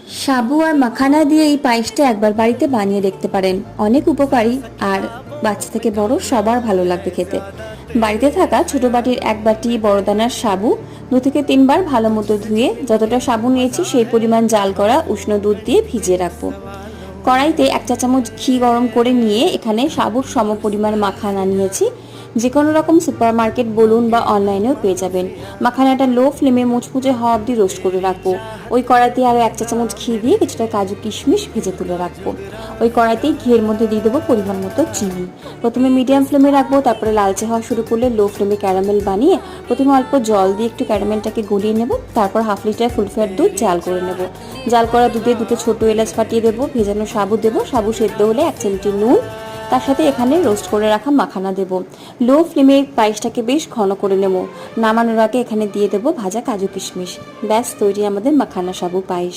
সাবু আর মাখানা দিয়ে এই পায়েসটা একবার বাড়িতে বানিয়ে দেখতে পারেন, অনেক উপকারী আর বাচ্চা থেকে বড় সবার ভালো লাগবে খেতে। বাড়িতে থাকা ছোট বাটির এক বাটি বড় দানার সাবু 2 থেকে 3 বার ভালো মতো ধুয়ে যতটা সাবু নিয়েছি সেই পরিমাণ জাল করা উষ্ণ দুধ দিয়ে ভিজিয়ে রাখবো। কড়াইতে 1 চা চামচ ঘি গরম করে নিয়ে এখানে সাবুর সম পরিমাণ মাখানা নিয়েছি। যে কোনো রকম সুপার মার্কেট বলুন বা অনলাইনেও পেয়ে যাবেন। মাখানাটা লো ফ্লেমে মুচমুচে হওয়া অবধি রোস্ট করে রাখবো। ওই কড়াইতে আরও 1 চা চামচ ঘি দিয়ে কিছুটা কাজু কিশমিশ ভেজে তুলে রাখবো। ওই কড়াইতেই ঘিয়ের মধ্যে দিয়ে দেবো পরিমাণ মতো চিনি। প্রথমে মিডিয়াম ফ্লেমে রাখবো, তারপরে লালচে হওয়া শুরু করলে লো ফ্লেমে ক্যারামেল বানিয়ে প্রথমে অল্প জল দিয়ে একটু ক্যারামেলটাকে গলিয়ে নেব। তারপর হাফ লিটার ফুল ফ্যাট দুধ জাল করে নেব। জাল করা দুধে 2টে ছোটো এলাচ ফাটিয়ে দেবো, ভেজানো সাবু দেবো, সাবু সেদ্ধ হলে 1 চিমটি নুন, তার সাথে এখানে রোস্ট করে রাখা মাখানা দেব। লো ফ্লেমে পায়েসটাকে বেশ ঘন করে নেব। নামানোর আগে এখানে দিয়ে দেবো ভাজা কাজু কিশমিশ। ব্যাস তৈরি আমাদের মাখানা সাবু পায়েস।